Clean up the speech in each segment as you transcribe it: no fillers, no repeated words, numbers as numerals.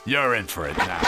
You're in for it now.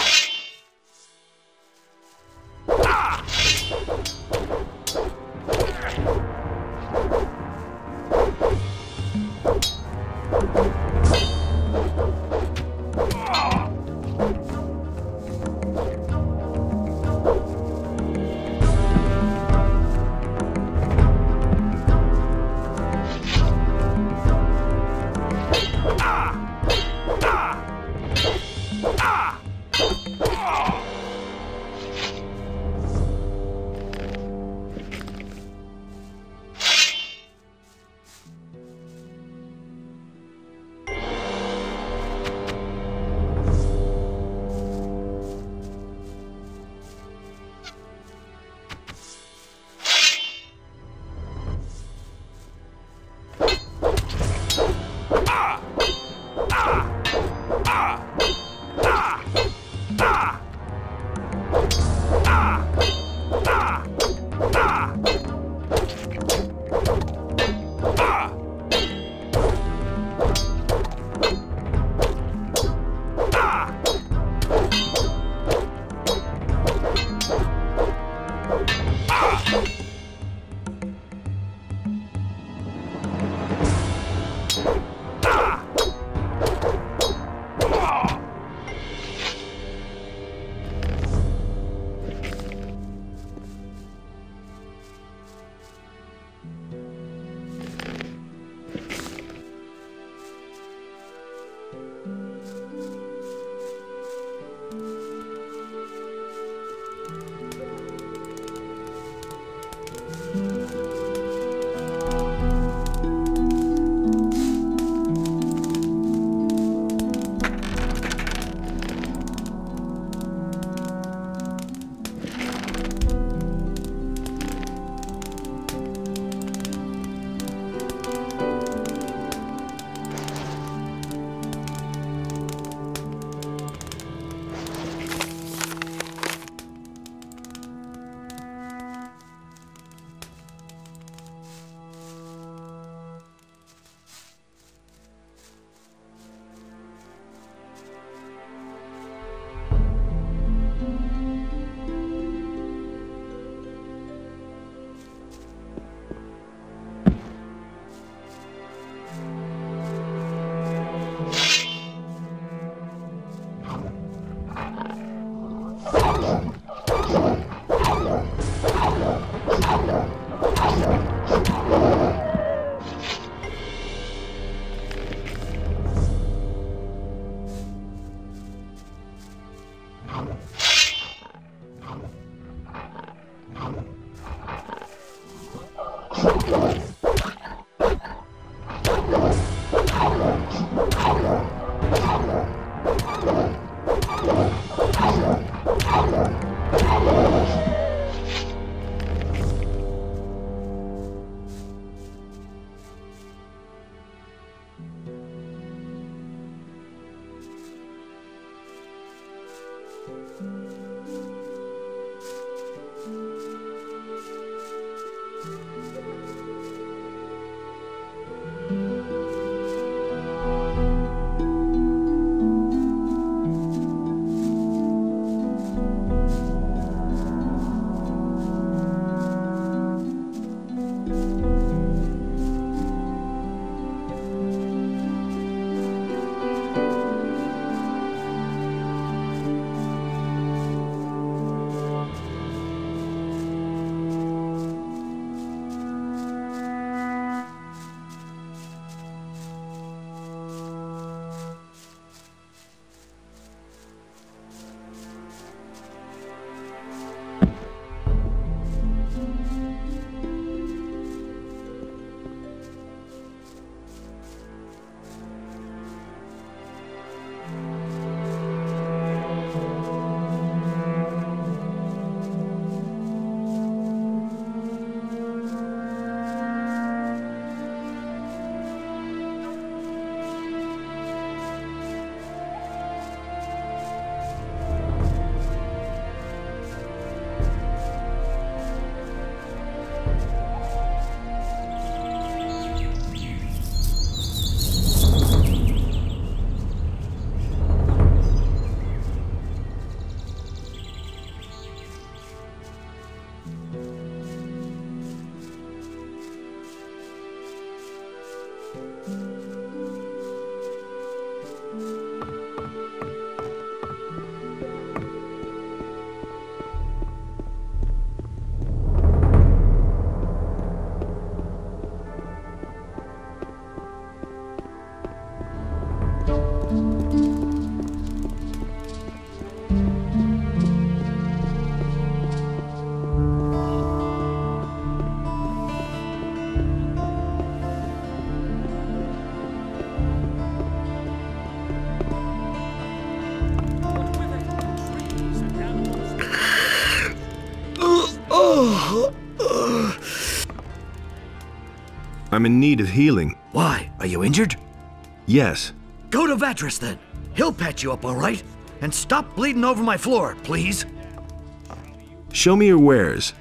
I'm in need of healing. Why? Are you injured? Yes. Go to Vatras then. He'll patch you up, all right? And stop bleeding over my floor, please. Show me your wares.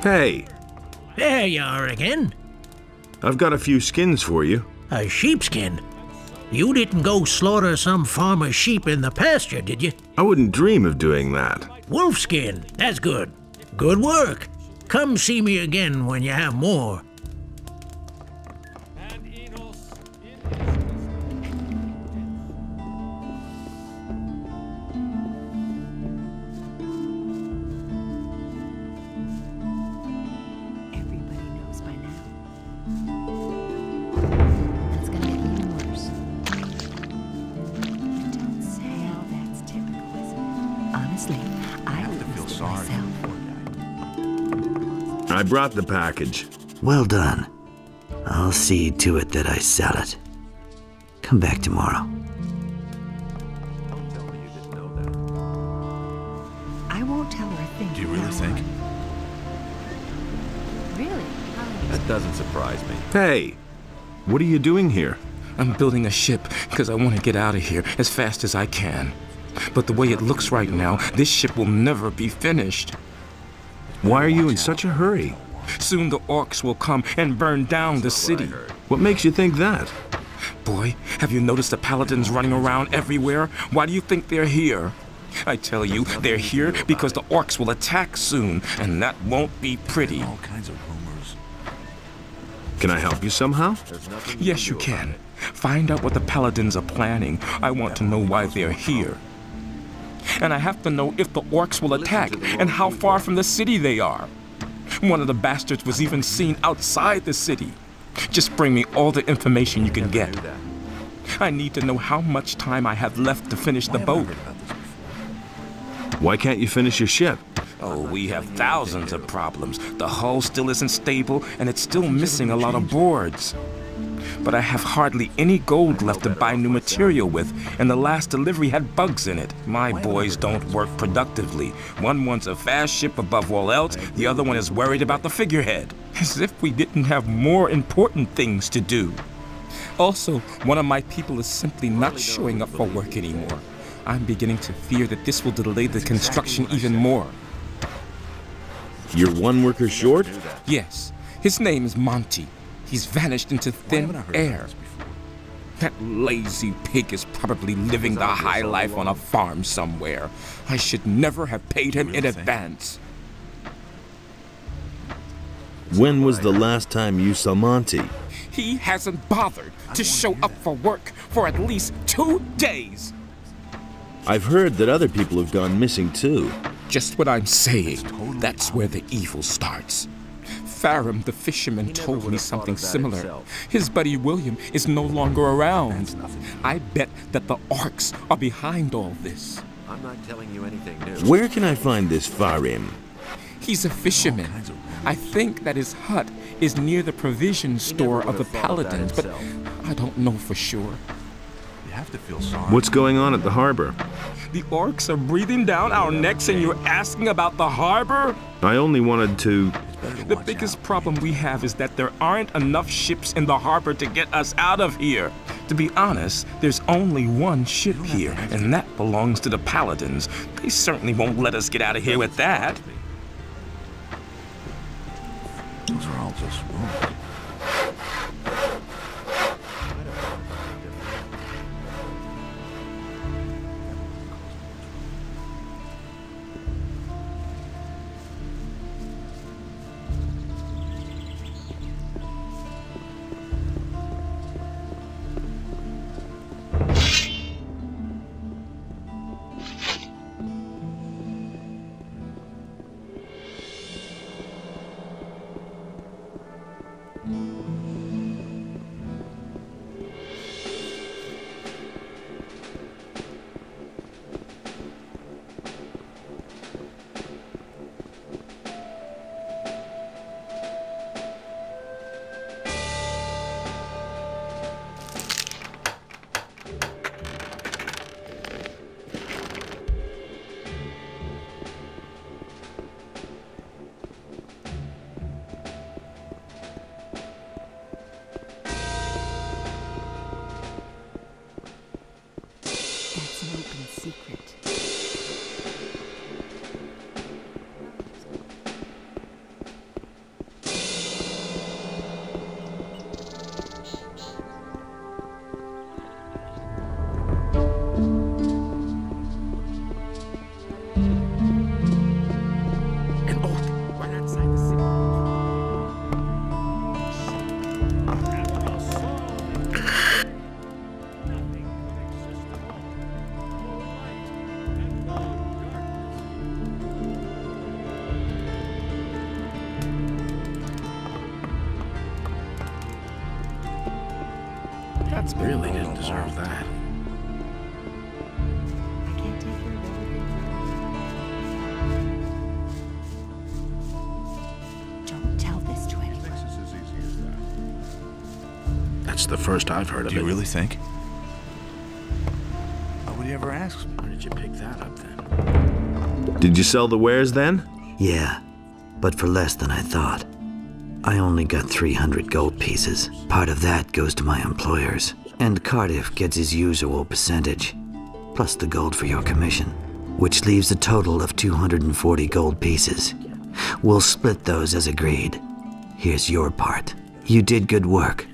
Hey! There you are again. I've got a few skins for you. A sheepskin? You didn't go slaughter some farmer's sheep in the pasture, did you? I wouldn't dream of doing that. Wolfskin, that's good. Good work. Come see me again when you have more. Don't say, oh, that's typical, isn't it? Honestly, I would feel sorry myself. I brought the package. Well done. I'll see to it that I sell it. Come back tomorrow. I won't tell her a thing. Do you really think? Really? That doesn't surprise me. Hey, what are you doing here? I'm building a ship because I want to get out of here as fast as I can. But the way it looks right now, this ship will never be finished. Why are you in such a hurry? Soon the orcs will come and burn down the city. What makes you think that? Boy, have you noticed the paladins running around everywhere? Why do you think they're here? I tell you, they're here because the orcs will attack soon, and that won't be pretty. All kinds of rumors. Can I help you somehow? Yes, you can. Find out what the paladins are planning. I want to know why they're here. And I have to know if the orcs will attack and how far from the city they are. One of the bastards was even seen outside the city. Just bring me all the information you can get. I need to know how much time I have left to finish the boat. Why can't you finish your ship? Oh, we have thousands of problems. The hull still isn't stable, and it's still missing a lot of boards. But I have hardly any gold left to buy new material with, and the last delivery had bugs in it. My boys don't work productively. One wants a fast ship above all else, the other one is worried about the figurehead. As if we didn't have more important things to do. Also, one of my people is simply not showing up for work anymore. I'm beginning to fear that this will delay the construction even more. You're one worker short? Yes, his name is Monty. He's vanished into thin air. That lazy pig is probably living the high life on a farm somewhere. I should never have paid him in advance. When was the last time you saw Monty? He hasn't bothered to show up for work for at least 2 days. I've heard that other people have gone missing too. Just what I'm saying. That's where the evil starts. Farum, the fisherman, told me something similar. His buddy William is no longer around. I bet that the orcs are behind all this. I'm not telling you anything new. Where can I find this Farim? He's a fisherman. I think that his hut is near the provision store of the Paladins, but I don't know for sure. You have to feel sorry. What's going on at the harbor? The orcs are breathing down our necks and you're asking about the harbor? I only wanted to... The biggest problem we have is that there aren't enough ships in the harbor to get us out of here. To be honest, there's only one ship here, and that belongs to the Paladins. They certainly won't let us get out of here with that. Those are all just rumors. That's an open secret. An orc right outside the city. That's really didn't deserve that. I can't take care of everything. It's the first I've heard of it. Do you really think? Nobody ever asks me. Where did you pick that up, then? Did you sell the wares then? Yeah, but for less than I thought. I only got 300 gold pieces. Part of that goes to my employers. And Cardiff gets his usual percentage, plus the gold for your commission, which leaves a total of 240 gold pieces. We'll split those as agreed. Here's your part. You did good work.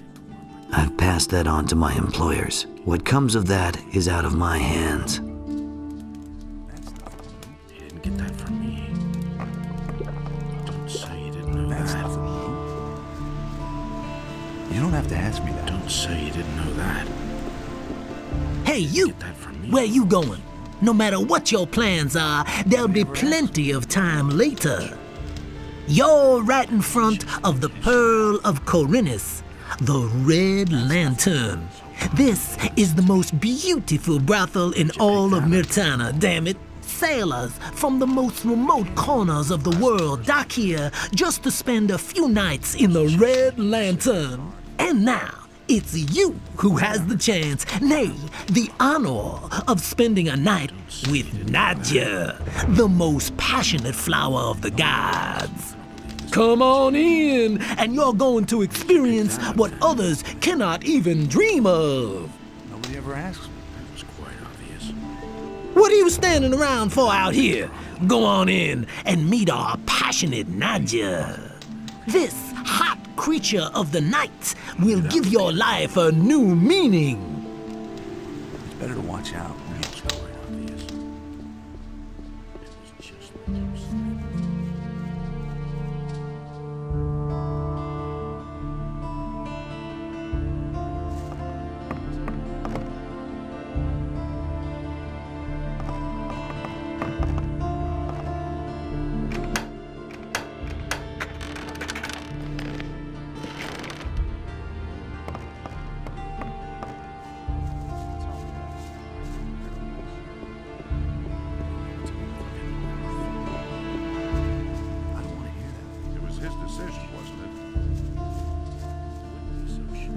I've passed that on to my employers. What comes of that is out of my hands. You didn't get that from me. Don't say you didn't know that. You don't have to ask me that. Don't say you didn't know that. Hey, you! Get that from me. Where you going? No matter what your plans are, there'll be plenty of time later. You're right in front of the Pearl of Corinus, the Red Lantern. This is the most beautiful brothel in all of Myrtana, damn it. Sailors from the most remote corners of the world dock here just to spend a few nights in the Red Lantern. And now, it's you who has the chance, nay, the honor of spending a night with Nadia, the most passionate flower of the gods. Come on in, and you're going to experience what others cannot even dream of. Nobody ever asks me. That was quite obvious. What are you standing around for out here? Go on in and meet our passionate Nadia. This hot creature of the night will give your life a new meaning. It's better to watch out. That was quite obvious. It was just like you said.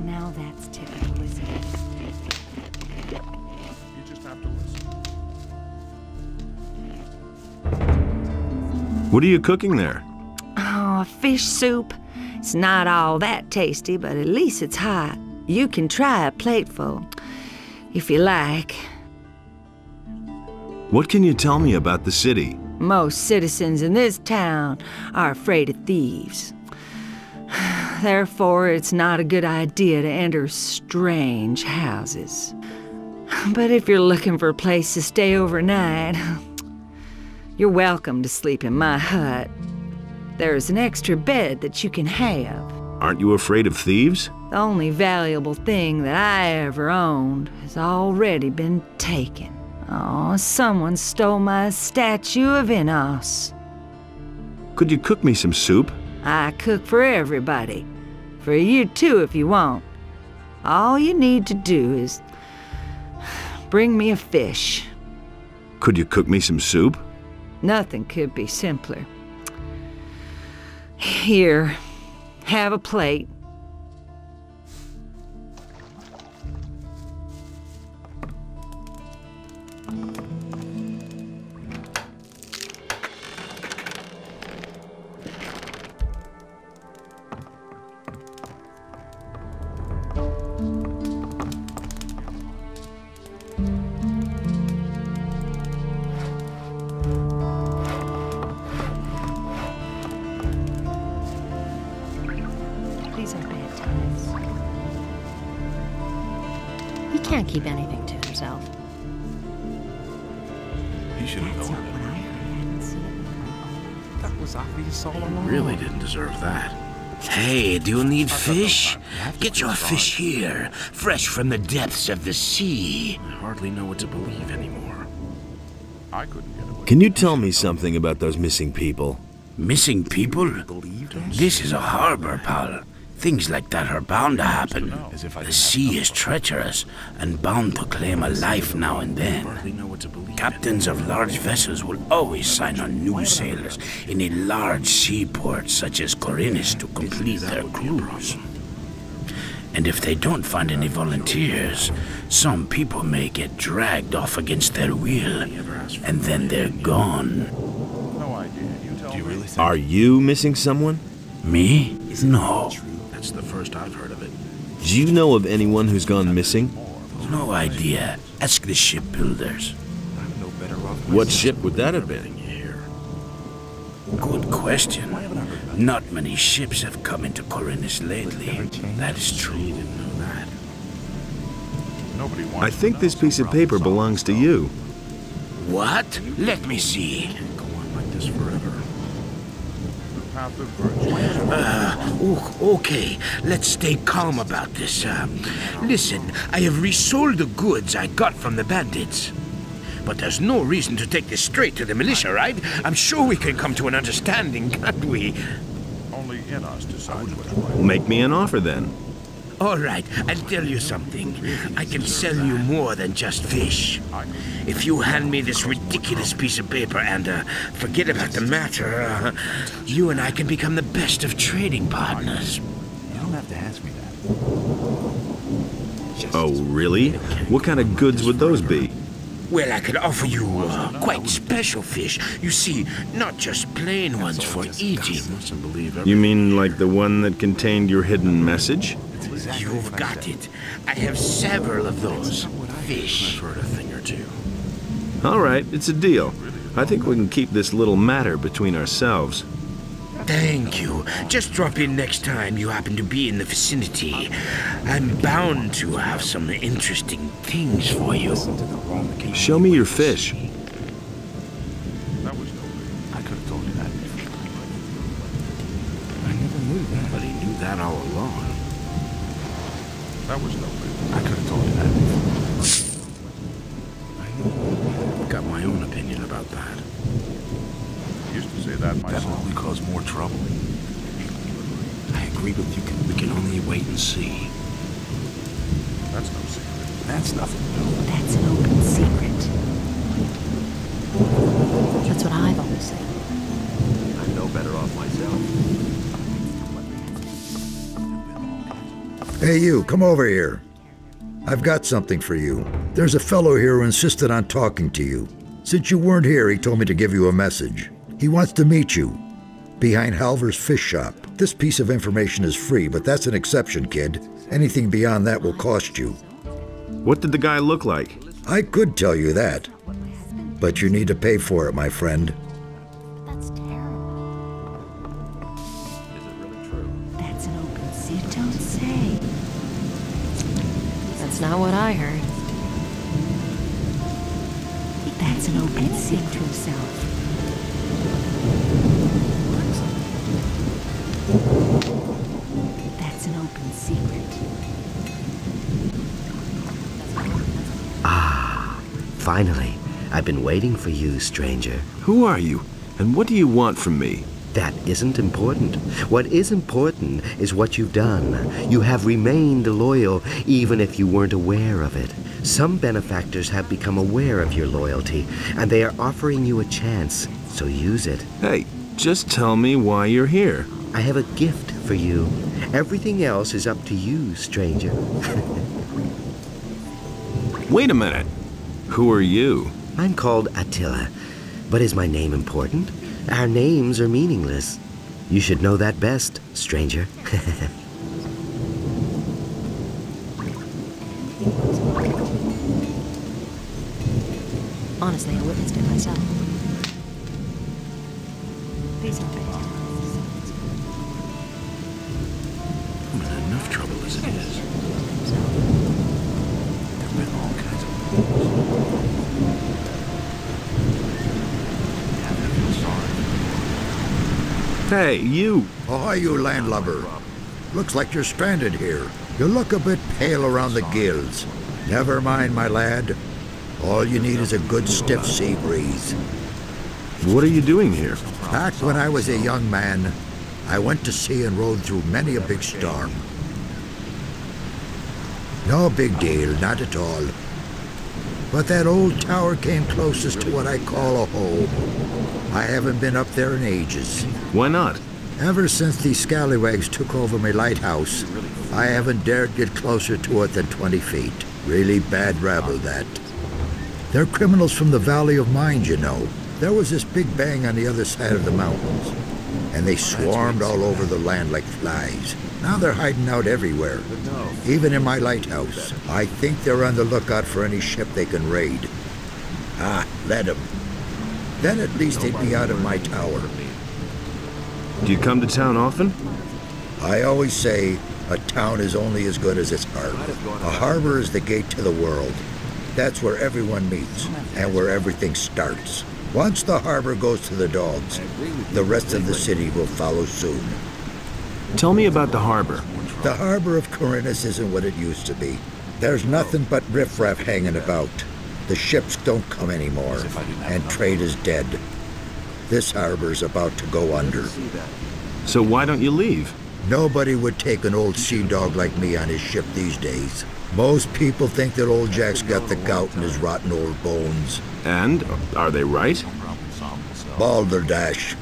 Now that's typical, isn't it? You just have to listen. What are you cooking there? Oh, a fish soup. It's not all that tasty, but at least it's hot. You can try a plateful, if you like. What can you tell me about the city? Most citizens in this town are afraid of thieves. Therefore, it's not a good idea to enter strange houses. But if you're looking for a place to stay overnight, you're welcome to sleep in my hut. There's an extra bed that you can have. Aren't you afraid of thieves? The only valuable thing that I ever owned has already been taken. Oh, someone stole my statue of Enos. Could you cook me some soup? I cook for everybody. For you too, if you want. All you need to do is bring me a fish. Could you cook me some soup? Nothing could be simpler. Here, have a plate. These are bad times. He can't keep anything to himself. He should have That's not known what it. I heard. I hadn't seen it before. That was obvious all along. Really didn't deserve that. Hey, do you need fish? have to Get feel your sorry. fish here, fresh from the depths of the sea. I hardly know what to believe anymore. I couldn't get away. Can you tell me something about those missing people? Missing people? This is a harbor, pal. Things like that are bound to happen. As if I The didn't have sea enough is of it. treacherous and bound to claim a life now and then. Hardly know what to believe. Captains of large vessels will always sign on new sailors in a large seaport such as Corinus to complete their cruise. And if they don't find any volunteers, some people may get dragged off against their will, and then they're gone. No idea. You tell me. Are you missing someone? Me? No. That's the first I've heard of it. Do you know of anyone who's gone missing? No idea. Ask the shipbuilders. I'm no better off. What ship would that have been? Good question. Not many ships have come into Corinus lately. That is true. Nobody wants I think this piece of paper belongs to you. What? Let me see. Can't go on like this forever. the path of virtue. Okay, let's stay calm about this. Listen, I have resold the goods I got from the bandits. But there's no reason to take this straight to the militia, right? I'm sure we can come to an understanding, can't we? Only in us decide what's right. Make me an offer then. All right, I'll tell you something. I can sell you more than just fish. If you hand me this ridiculous piece of paper and forget about the matter, you and I can become the best of trading partners. You don't have to ask me that. Oh, really? What kind of goods would those be? Well, I could offer you quite special fish. You see, not just plain ones for eating. You mean like the one that contained your hidden message? You've got it. I have several of those. Fish. I've heard a thing or two. All right, it's a deal. I think we can keep this little matter between ourselves. Thank you. Just drop in next time you happen to be in the vicinity. I'm bound to have some interesting things for you. Show me your fish. That was no good. I could have told you that. I never knew that. But he knew that all along. That was no good. I could have told you that. Got my own opinion about that. I used to say that myself. That will only cause more trouble. I agree with you. We can only wait and see. That's no secret. That's nothing new. That's an open secret. That's what I've always said. I'm no better off myself. Hey, you, come over here. I've got something for you. There's a fellow here who insisted on talking to you. Since you weren't here, he told me to give you a message. He wants to meet you behind Halver's fish shop. This piece of information is free, but that's an exception, kid. Anything beyond that will cost you. What did the guy look like? I could tell you that, but you need to pay for it, my friend. That's terrible. Is it really true? That's an open secret. Don't say. That's not what I heard. That's an open secret to himself. That's an open secret. Finally, I've been waiting for you, stranger. Who are you? And what do you want from me? That isn't important. What is important is what you've done. You have remained loyal even if you weren't aware of it. Some benefactors have become aware of your loyalty, and they are offering you a chance, so use it. Hey, just tell me why you're here. I have a gift for you. Everything else is up to you, stranger. Wait a minute. Who are you? I'm called Attila, but is my name important? Our names are meaningless. You should know that best, stranger. Honestly, I witnessed it myself. These are bad. I'm in enough trouble as it is. There've been all kinds of Hey, you! Ahoy, you landlubber. Looks like you're stranded here. You look a bit pale around the gills. Never mind, my lad. All you need is a good stiff sea breeze. What are you doing here? Back when I was a young man, I went to sea and rode through many a big storm. No big deal, not at all. But that old tower came closest to what I call a home. I haven't been up there in ages. Why not? Ever since these scallywags took over my lighthouse, I haven't dared get closer to it than 20 feet. Really bad rabble, that. They're criminals from the Valley of Mind, you know. There was this big bang on the other side of the mountains, and they swarmed all over the land like flies. Now they're hiding out everywhere, even in my lighthouse. I think they're on the lookout for any ship they can raid. Ah, let them. Then at least they'd be out of my tower. Do you come to town often? I always say a town is only as good as its harbor. A harbor is the gate to the world. That's where everyone meets and where everything starts. Once the harbor goes to the dogs, the rest of the city will follow soon. Tell me about the harbor. The harbor of Corinus isn't what it used to be. There's nothing but riffraff hanging about. The ships don't come anymore, and trade is dead. This harbor's about to go under. So why don't you leave? Nobody would take an old sea dog like me on his ship these days. Most people think that old Jack's got the gout in his rotten old bones. And? Are they right? Balderdash.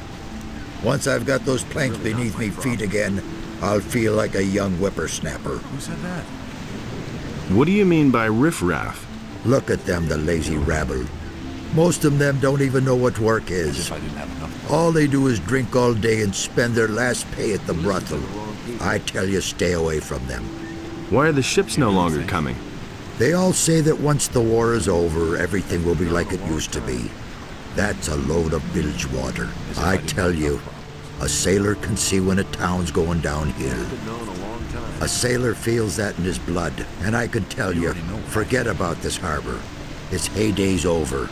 Once I've got those planks beneath me feet again, I'll feel like a young whippersnapper. Who said that? What do you mean by riffraff? Look at them, the lazy rabble. Most of them don't even know what work is. All they do is drink all day and spend their last pay at the brothel. I tell you, stay away from them. Why are the ships no longer coming? They all say that once the war is over, everything will be like it used to be. That's a load of bilge water. I tell you, a sailor can see when a town's going downhill. A sailor feels that in his blood, and I can tell you, forget about this harbor. Its heyday's over.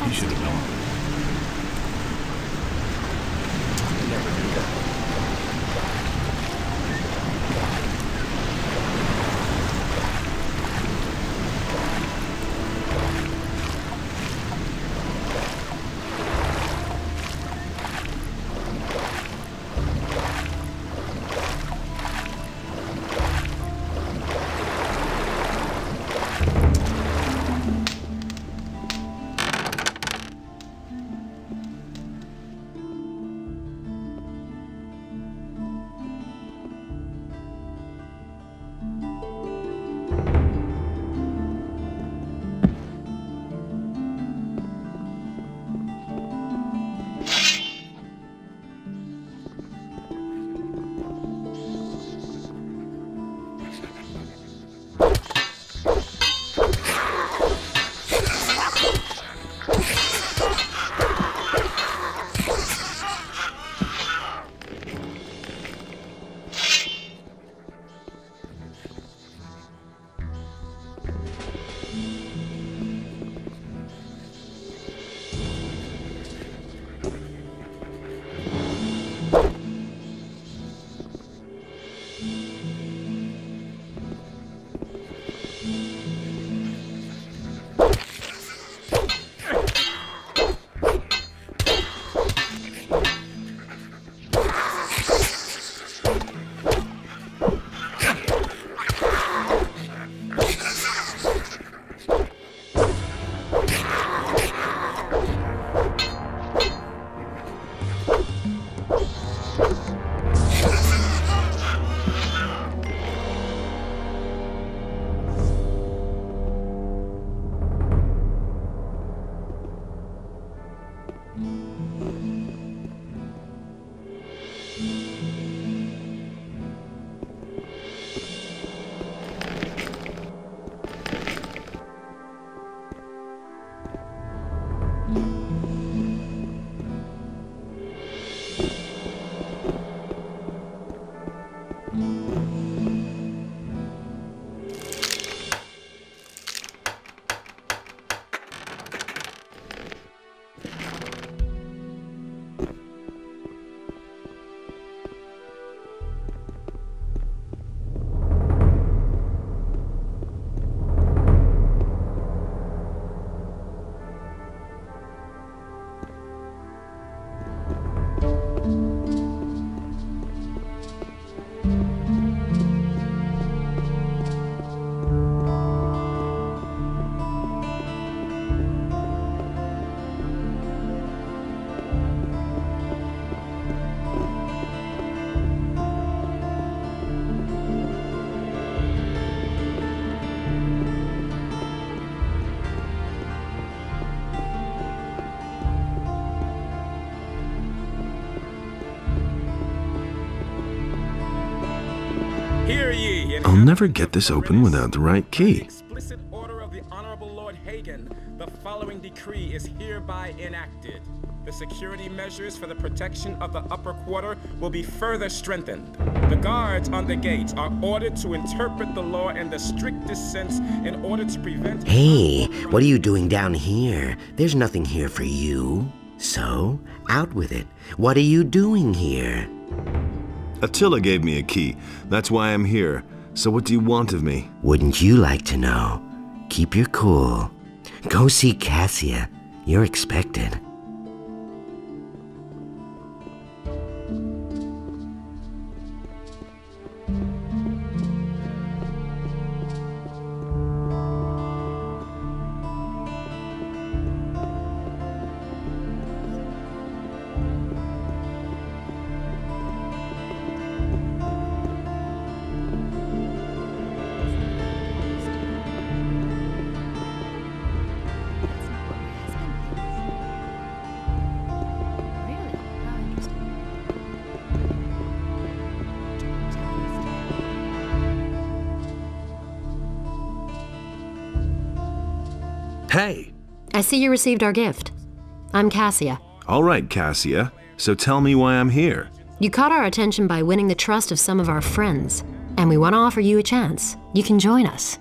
He should have known. I'll never get this open without the right key. Explicit order of the Honorable Lord Hagen, the following decree is hereby enacted. The security measures for the protection of the upper quarter will be further strengthened. The guards on the gates are ordered to interpret the law in the strictest sense in order to prevent... Hey, what are you doing down here? There's nothing here for you. So, out with it. What are you doing here? Attila gave me a key. That's why I'm here. So what do you want of me? Wouldn't you like to know? Keep your cool. Go see Cassia. You're expected. Hey! I see you received our gift. I'm Cassia. All right, Cassia. So tell me why I'm here. You caught our attention by winning the trust of some of our friends, and we want to offer you a chance. You can join us.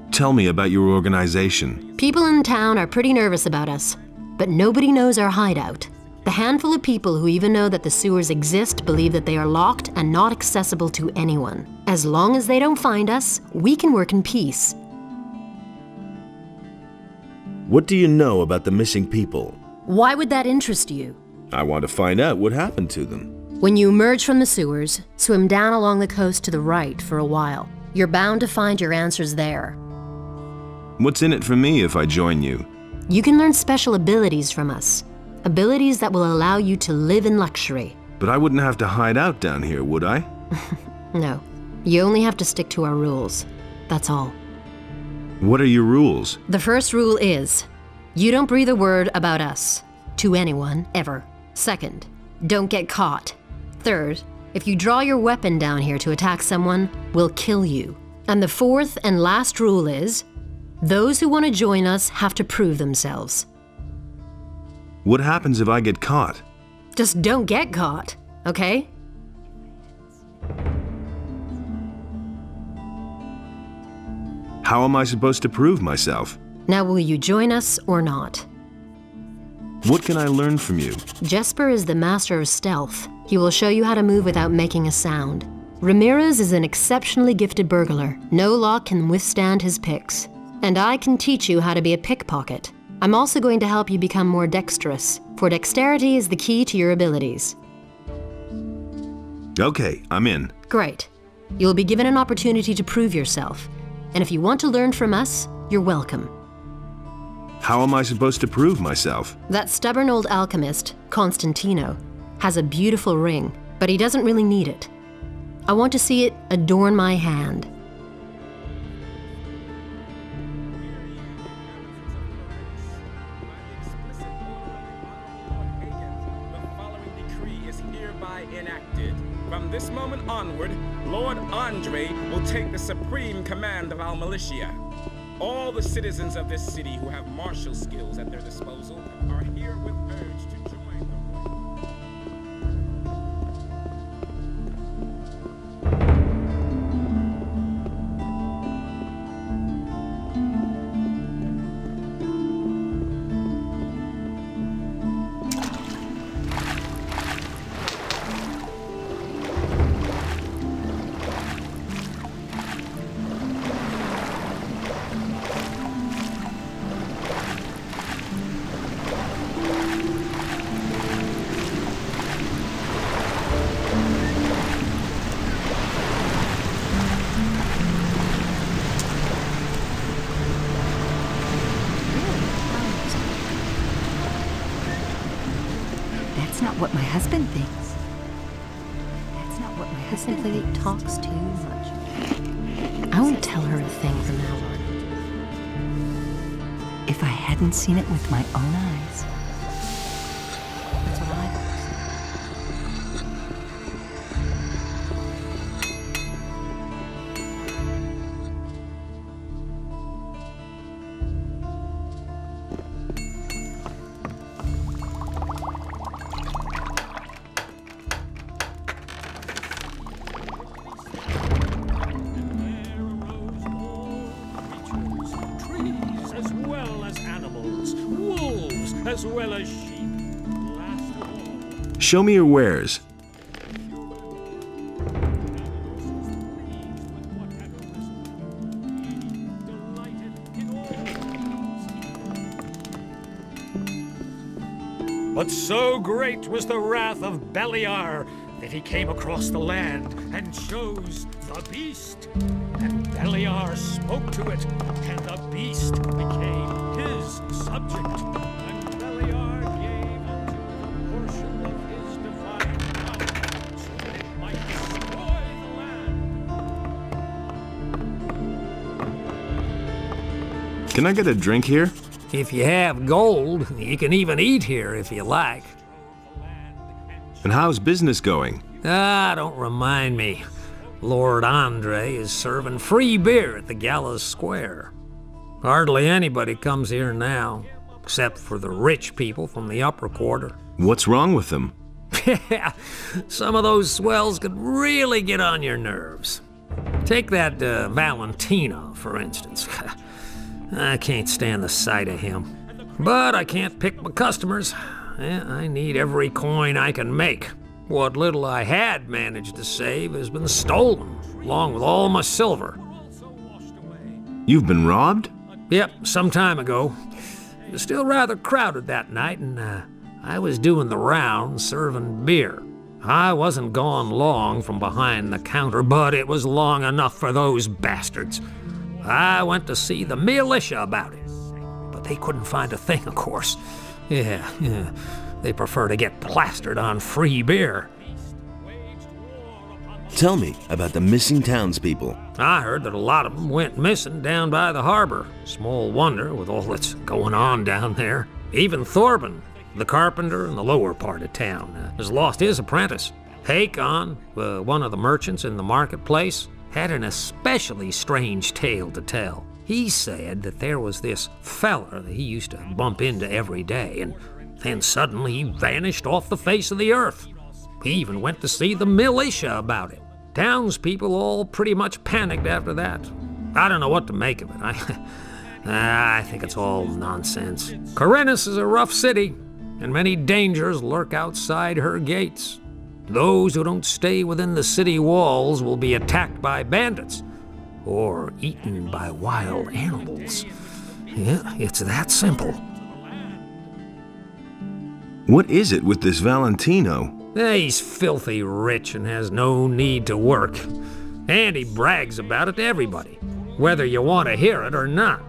Tell me about your organization. People in town are pretty nervous about us, but nobody knows our hideout. The handful of people who even know that the sewers exist believe that they are locked and not accessible to anyone. As long as they don't find us, we can work in peace. What do you know about the missing people? Why would that interest you? I want to find out what happened to them. When you emerge from the sewers, swim down along the coast to the right for a while. You're bound to find your answers there. What's in it for me if I join you? You can learn special abilities from us. Abilities that will allow you to live in luxury. But I wouldn't have to hide out down here, would I? No. You only have to stick to our rules. That's all. What are your rules? The first rule is, you don't breathe a word about us to anyone, ever. Second, don't get caught. Third, if you draw your weapon down here to attack someone, we'll kill you. And the fourth and last rule is, those who want to join us have to prove themselves. What happens if I get caught? Just don't get caught, okay? How am I supposed to prove myself? Now, will you join us or not? What can I learn from you? Jesper is the master of stealth. He will show you how to move without making a sound. Ramirez is an exceptionally gifted burglar. No lock can withstand his picks. And I can teach you how to be a pickpocket. I'm also going to help you become more dexterous, for dexterity is the key to your abilities. Okay, I'm in. Great. You'll be given an opportunity to prove yourself. And if you want to learn from us, you're welcome. How am I supposed to prove myself? That stubborn old alchemist, Constantino, has a beautiful ring, but he doesn't really need it. I want to see it adorn my hand. From this moment onward, Lord Andre will take the supreme command of our militia. All the citizens of this city who have martial skills at their disposal are herewith urged to join the That's not what my husband thinks. That's not what my husband simply thinks. talks too much. I won't tell her a thing from now on. If I hadn't seen it with my own eyes. That's what I thought. as well as animals, wolves as well as sheep. Last of all, Show me your wares. but so great was the wrath of Beliar that he came across the land and chose the beast. And Beliar spoke to it, and the beast became his subject. And Beliar gave unto it a portion of his divine power, so that it might destroy the land. Can I get a drink here? If you have gold, you can even eat here if you like. And how's business going? Ah, don't remind me. Lord Andre is serving free beer at the Gallows Square. Hardly anybody comes here now, except for the rich people from the upper quarter. What's wrong with them? Yeah, some of those swells could really get on your nerves. Take that Valentino, for instance. I can't stand the sight of him. But I can't pick my customers. I need every coin I can make. What little I had managed to save has been stolen, along with all my silver. You've been robbed? Yep, some time ago. It was still rather crowded that night, and I was doing the rounds serving beer. I wasn't gone long from behind the counter, but it was long enough for those bastards. I went to see the militia about it, but they couldn't find a thing, of course. Yeah. They prefer to get plastered on free beer. Tell me about the missing townspeople. I heard that a lot of them went missing down by the harbor. Small wonder with all that's going on down there. Even Thorben, the carpenter in the lower part of town, has lost his apprentice. Hakon, one of the merchants in the marketplace, had an especially strange tale to tell. He said that there was this feller that he used to bump into every day, and then suddenly he vanished off the face of the earth. He even went to see the militia about it. Townspeople all pretty much panicked after that. I don't know what to make of it. I think it's all nonsense. Corinus is a rough city, and many dangers lurk outside her gates. Those who don't stay within the city walls will be attacked by bandits or eaten by wild animals. Yeah, it's that simple. What is it with this Valentino? He's filthy rich and has no need to work. And he brags about it to everybody, whether you want to hear it or not.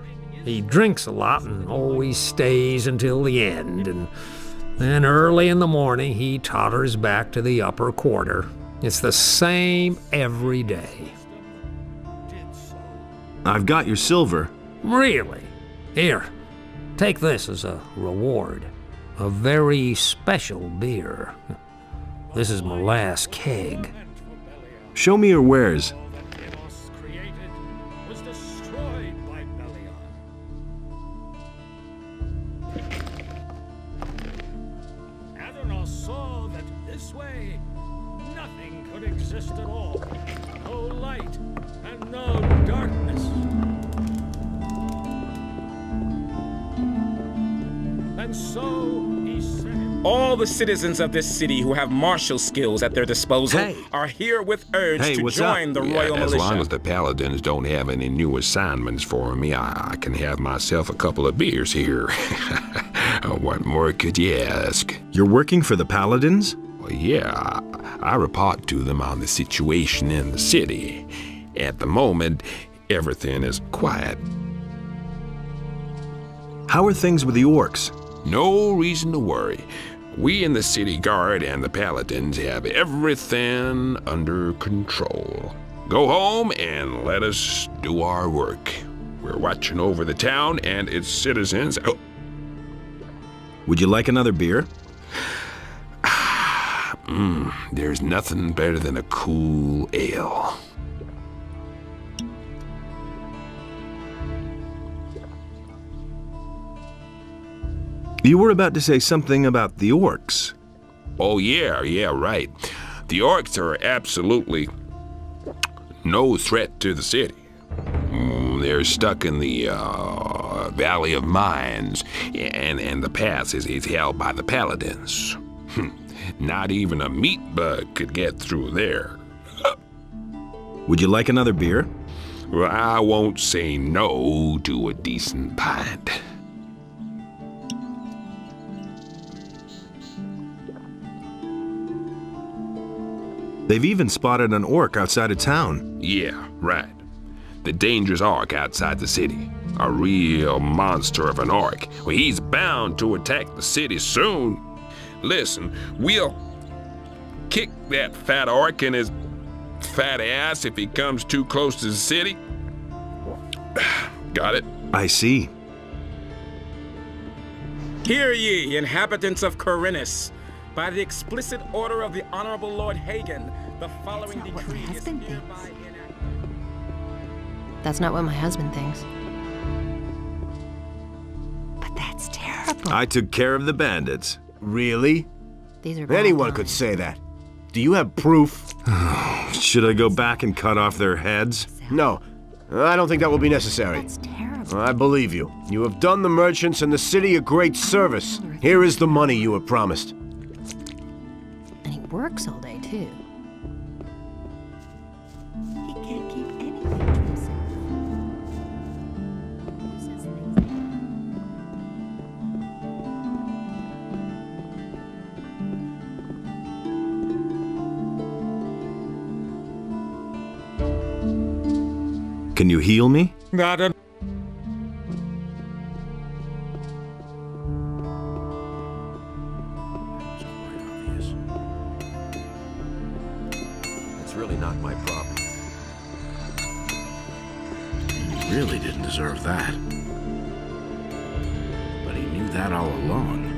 He drinks a lot and always stays until the end, and then early in the morning he totters back to the upper quarter. It's the same every day. I've got your silver. Really? Here, take this as a reward. A very special beer. This is my last keg. Show me your wares. Adonal saw that this way nothing could exist at all. No light and no darkness. And so he said, all the citizens of this city who have martial skills at their disposal are herewith urged to join the royal militia. As long as the paladins don't have any new assignments for me, I can have myself a couple of beers here. What more could you ask? You're working for the paladins? Well, yeah, I report to them on the situation in the city. At the moment, everything is quiet. How are things with the orcs? No reason to worry. We in the city guard and the paladins have everything under control. Go home and let us do our work. We're watching over the town and its citizens. Oh. Would you like another beer? There's nothing better than a cool ale. You were about to say something about the orcs. Oh, yeah, right. The orcs are absolutely no threat to the city. They're stuck in the Valley of Mines, and the pass is held by the Paladins. Not even a meat bug could get through there. Would you like another beer? Well, I won't say no to a decent pint. They've even spotted an orc outside of town. Yeah, right. The dangerous orc outside the city. A real monster of an orc. Well, he's bound to attack the city soon. Listen, we'll kick that fat orc in his fat ass if he comes too close to the city. Got it? I see. Hear ye, inhabitants of Corinus. By the explicit order of the Honorable Lord Hagen, the following decree is hereby enacted. That's not what my husband thinks. But that's terrible. I took care of the bandits. Really? These are bad Anyone times. could say that. Do you have proof? Should I go back and cut off their heads? No, I don't think that will be necessary. That's terrible. I believe you. You have done the merchants and the city a great service. Here is the money you were promised. And he works all day, too. He can't keep anything to himself. Can you heal me? Not a... It's really not my problem. He really didn't deserve that. But he knew that all along.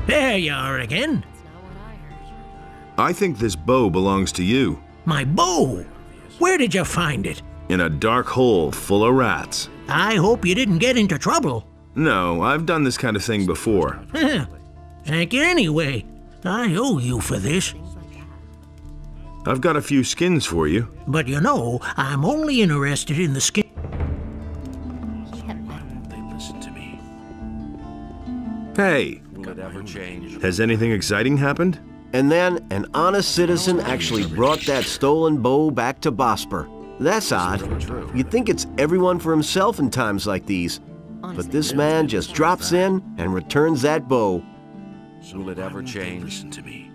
There you are again. I think this bow belongs to you. My bow? Where did you find it? In a dark hole full of rats. I hope you didn't get into trouble. No, I've done this kind of thing before. Thank you anyway. I owe you for this. I've got a few skins for you. But you know, I'm only interested in the skin. Why won't they listen to me? Hey, Will it ever change? has anything exciting happened? And then an honest citizen actually brought that stolen bow back to Bosper. That's odd. You'd think it's everyone for himself in times like these. But this man just drops in and returns that bow. Will it ever change? Listen to me.